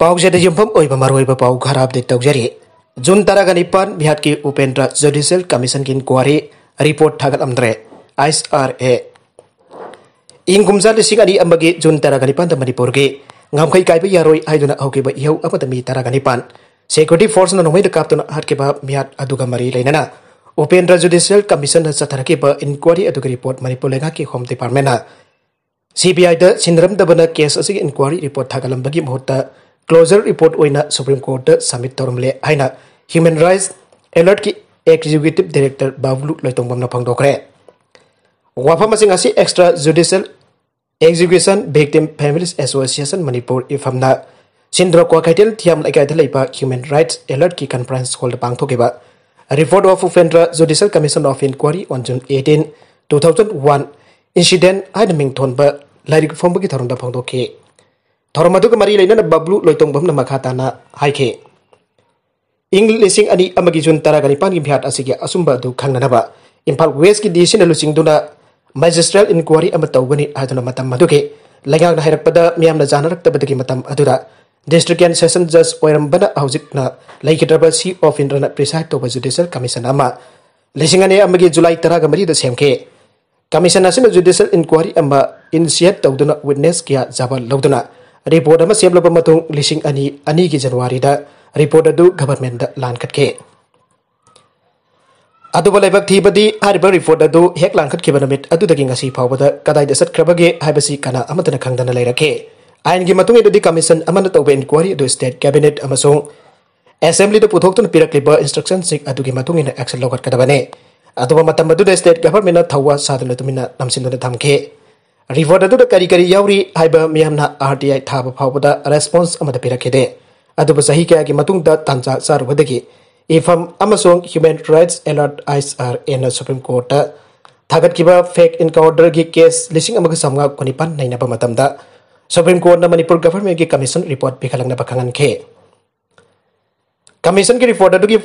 पाउजेदा युम्फम ओइबा मरोइबा पाउ खराब दे तौजरी जून तरह निपान बिहार की उपेंद्र जुडिशियल कमीशन की इंक्वायरी रिपोर्ट थागत अमद्रे ISRA इंगुमजा लिसिंग अनि अमगी जून तरह निपान मणिपुर की ngamkai kai ba yaroi aiduna aukiba ihau amata mi taraga nipan security force na nomai da kaptuna hatkiba miat aduga mari leinana Upendra Judicial Commission na satharakiba inquiry aduga report manipur lenga ki home department na CBI da sindram dabana case asigi inquiry report thagalambagi mohta closure report oina Supreme Court da submit torumle haina Human Rights Alert ki Executive Director Bablu Loitongbam na phangdokre wafam asing asi extrajudicial Execution Victim Families Association Manipur ifamna Sindra Kwakaitel Thiam Laikaiba Human Rights Alert ki conference called Bangtokiba report of Upendra Judicial Commission of Inquiry on June 18, 2001 incident Adaming Tonba Lyric Fombaki Tarunda Pongdoke Tormaduka Mari Lena Bablu Loitongbam na Makatana Haike English ani Amagijun Taraganipan Piat Asigi Asumba du Kanganaba Impal West ki Disin Lucing Duna Magistral inquiry amatawani aduna matam maduke lagang na hirakpada miyam na janarak tabadagi matam adura district and session judge oirambana haujik na laikidraba C of Indrana preside to judicial commission ama lisingane amagi July taraga mari da semke commission asina judicial inquiry ama initiate tawduna witness kya jabal lawduna report ama semlaba matung lising ani ki January da report adu government da lan katke Aduba lebak thibadi hariba report adu hek langkat kibanamit adu dagi ngasi phawbada kadai da satkrabage haibasi kana amatana khangdana leirake ain gi matung edudi commission amana tawbe inquiry adu state cabinet amasung assembly da puthokton pirakliba instruction sik adu gi matung ina action logat kadabane aduba matam adu da state government na thawa sadana tumina namsindana thamke report adu da kari yauri haiba miyamna RTI thaba phawbada response amada pirakede aduba sahi kya gi matung da tancha sarubadagi Ifam Amazon Human Rights Alert ISRA na Supreme Court thagat kiba fake encounter gi case lising amaga samga konipan naina ba matamda Supreme Court na Manipur government gi commission report pikhalang na bakangan ke commission ki report adu gi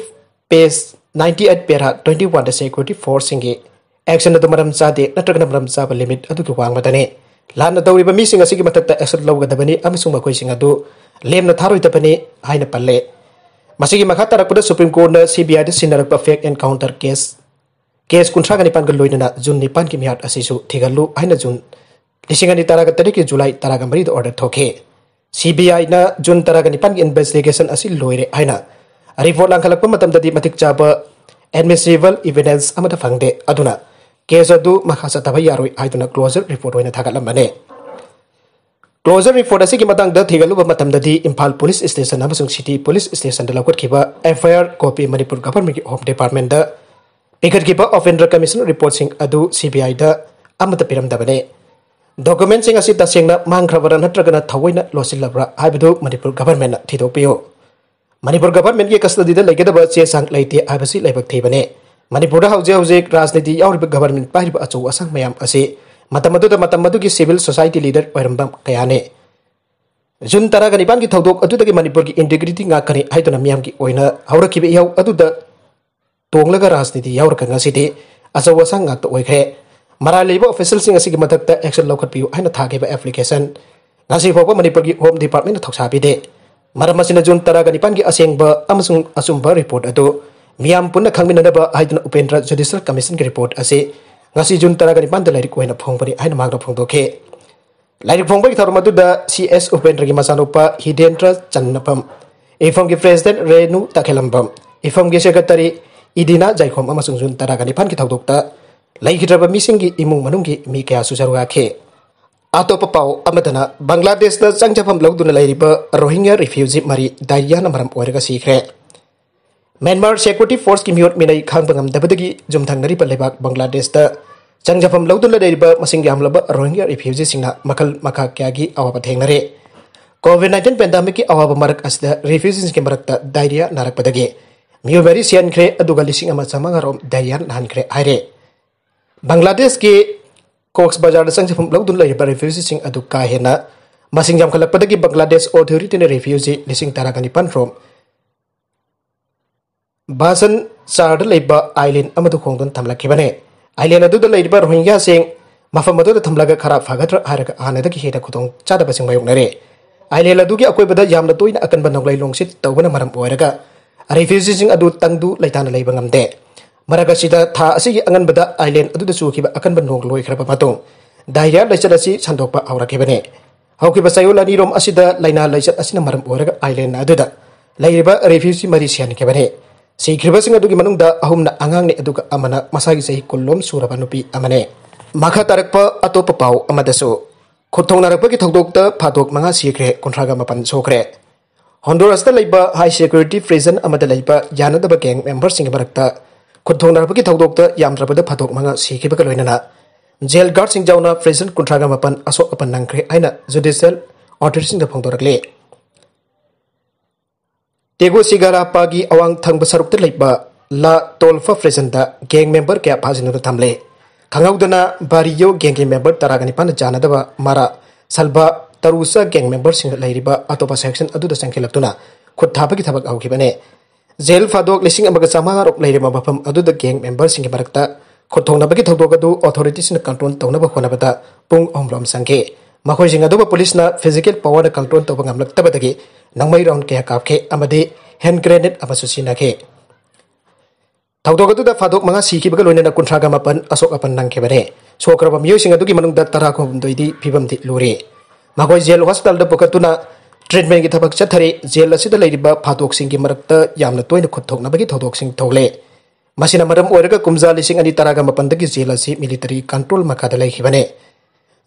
page 98 para 21 da security force singi action adu maram chade natragna maram chaba limit adu gi wang badane lan na tawriba mi singa sigi matakta action lawgadabani amasung makoi singa du lemna tharoi tapani haina palle Masigi makhatara kuda Supreme Court na CBI da sinarakpa fake encounter case kuntra gani pan galoy na June nipan ki mihat asisu thigalu aina June lisingani taraga tariki July taraga mari da order thoke CBI na June taraga nipan ki investigation asil loire aina report lang khalakpa matam dadi matik chaba admissible evidence amata phangde aduna case adu makhasa tabai yaroi aiduna closure report oina thagalamane Closure report asigi matang da thigalu ba matam dadi Imphal Police Station amasung City Police Station da lakot khiba FIR copy Manipur Government ki Home Department da pikat khiba Offender Commission report sing adu CBI da amata piram da bane document sing asi tasengna mangkhrabara natragana thawaina losilabra haibadu Manipur Government na thidokpiyo Manipur Government ki custody da legedaba che sang leite habasi leibak thibane Manipur da hauje rajniti yauriba government pahriba achu asang mayam asi matamadu ki civil society leader oirambam kayane Jun taraga nipan ki thodok adu dagi Manipur ki integrity nga kani haiduna miyam ki oina haurakibe yaw adu da tonglaga rajniti yaurka ngasidi achawa sang ngak to oikhe mara leiba official sing asigi matakta action lokhat piu haina thageba application ngasi phokba Manipur ki home department na thoksa bide maramasina Jun taraga nipan ki asengba amasung asumba report adu miyam punna khangminadaba haiduna Upendra Judicial Commission ki report ase ngasi June taraga nipan da lairik oina phongbani aina magna phongdoke lairik phongbagi tharmadu da CS Upendra gi masanupa Hidendra Channapam ifam gi president Renu Takhelambam ifam gi secretary Idina Jaikhom amasung June taraga nipan ki thodokta laikhidraba mising gi imung manung gi mi kya sujaruga khe atopa pau amadana Bangladesh da changjafam lawduna lairiba Rohingya refugee mari dayana maram oiraga sikre Myanmar Security Force ki miot minai khangbangam dabadagi jumthangnari palebak Bangladesh da changjafam lawduna deriba masing yamlaba Rohingya refugees singna makal makha kyagi awaba thengnare COVID-19 pandemic ki awaba marak asda refugees ki marakta diarrhea narakpadagi miobari sian khre aduga lising ama chamangarom diarrhea nan khre aire Bangladesh ki Cox's Bazar da changjafam lawduna deriba refugees sing adu ka hena masing jam khalakpadagi Bangladesh authority ne refugee lising taragani pan from Basan Sard Leba Island Amadu Kongdon Tamlakibane. Island adu Leba Rohingya saying Mafamadu Tamlaga Kara Fagatra Haraka Anada Heda Kutong Chada Basing Mayonare. Island adugi akoibada yamna toina akanba nonglai longsit tawbana maram oiraga refugee sing adu tangdu laitana leiba ngamde. Maraga sida tha asigi anganbada island aduda sukiba akanba nongloi khraba matung diarrhea laichat asi sandokpa aurakibane. Haukiba sayol ani rom asida laina laichat asina maram oiraga island aduda lairiba refugee mari sian kibane. Sikriba sing adugi manungda ahumna angang ni aduga amana masagi sahi kolom suraba nupi amane. Maka tarakpa atopa pau amadasu khotong narakpa ki thokdokta phatok manga sikre kontraga mapan sokre. Honduras laiba high security prison amada laiba yanadaba gang members sing barakta khotong narakpa ki thokdokta yamdrabada phatok manga sikhiba ka loinana jail guard sing jauna prison kontraga mapan asok apan nangkre aina judicial order sing da phongdorakle. Tego sigara pagi awang thang basaruk laiba la tolfa prison da gang member kya phajinu thamle. Kangaudana Bariyo gang member taragani pan janadaba mara salba tarusa gang member sing lairiba atopa section aduda sangkhilaktuna khut thapagi thabak aukibane. Jail fadok lising amaga samanga rok lairima bafam aduda gang member sing barakta khothongnabagi thodok adu authorities na control tawnaba khonabata pung omlom sangke. Makhoi sing aduba police na physical power na control tawba ngamlaktabadagi nangmai round kaya kapke amade hand grenade amasu sinake. Tawdog da fadok manga siki baga loina kuntraga mapan asok apan nangkebare sokraba miyo sing adugi manung da tara ko doidi pibam di luri magoi jail hospital da pokatuna treatment gi thabak chathari jail asida leiriba fadok sing gi marakta yamna toina khuthok na bagi thodok sing thogle masina maram oiraga kumja lising ani taraga mapan da gi jail asi military control makada lekhibane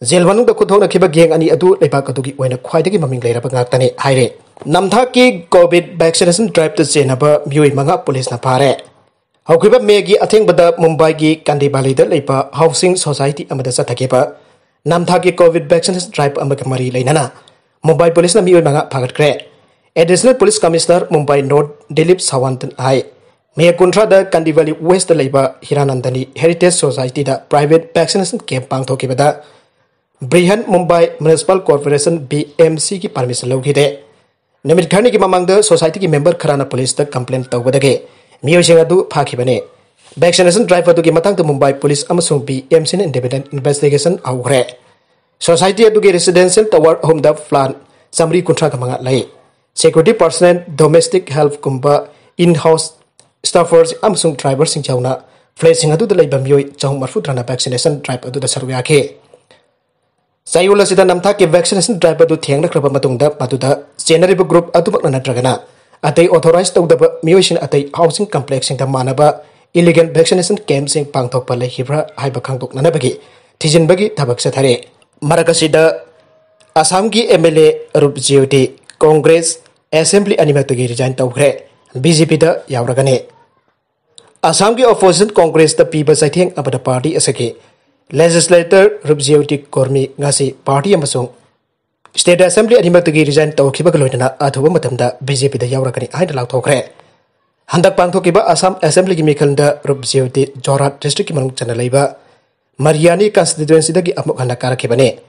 jail manung da khuthok na khiba geng ani adu leiba kadugi oina khwaida gi maming leiraba ngaktani haire namtha ki covid vaccination drive ta chenaba miyo manga police na phare. Haukiba megi atheng bada Mumbai gi Kandivali da leipa housing society amada sathakeba namtha gi covid vaccination drive amaga mari leinana Mumbai police na mioi manga phagat kre. Additional police commissioner Mumbai North Dilip Sawantan ai me kuntra da Kandivali West da leiba Hiranandani Heritage Society da private vaccination camp pangthokeba da Brihan Mumbai Municipal Corporation BMC ki permission logide. Namit khani ki mamang da society ki member kharana police da complaint tawbadage Miyosing adu phakibane. Vaccination drive adu ki matang to Mumbai police amasung BMC independent investigation augre. Society adu ki residential tower home da plan samri kuntra ka manga lai. Security personnel, domestic help kumba in-house staffers amasung drivers sing jauna flashing adu da lai bamyoi chong marfu drana vaccination drive adu da sarwa ke. Sayula sida namtha ki vaccination drive adu thengna kraba matung da madu da general group adu bakna natragana atay authorized tawdaba miyoishin atay housing complex sing manaba illegal vaccination camp sing pangthok palai hibra haiba khangtok nanabagi thijinbagi thabak sa thare marakasida Assam ki MLA Rup Jyoti Congress Assembly animatagi resign tawkhre BJP da yauragane. Assam ki opposition Congress da piba saitheng abada party asake legislator Rup Jyoti Kormi ngasi party amasung State Assembly animatagi resign tawkhiba loinana athuba matamda BJP da yaurakani haida lakthokre. Handak pangthokiba Assam Assembly ki mikhalda Rup Jyoti Jorhat district ki manung chana leiba Mariani constituency da gi amuk handa karakibane.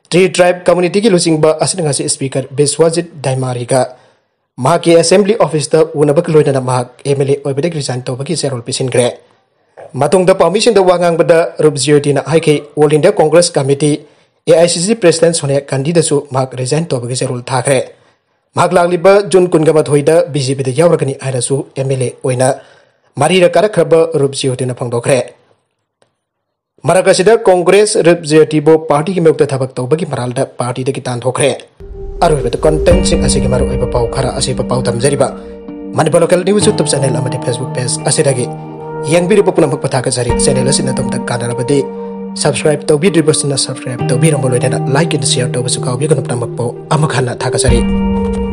Tree tribe community ki lusingba asinangasi speaker Biswajit Daimariga mahaki assembly office da unabak loinana mahak MLA oibedek resign tawbagi serol pisingre. Matung da permission da wangang bada Rup Jyoti na haike All India Congress Committee AICC President Sonia Gandhi da su mahak resign tawbagi serol thakre. Mahak lagliba Jun kungamat hoida BJP da yaurakani aina su MLA oina marira karakraba Rup Jyoti na phangdokre. Marakasida Congress Rup Jyoti bo party ki mekta thabak tawbagi maralda party da ki tan thokre. Aroi the content sing asigi maru iba pau khara asiba pau tamjariba Manipur local news YouTube channel amadi Facebook page asidagi yang biri popuna pataka jari channel asina tamta kanarabadi subscribe tawbi dribasna subscribe tawbi ramboloi dana like and share tawbi su kawbi kanapna makpo amakhana thaka jari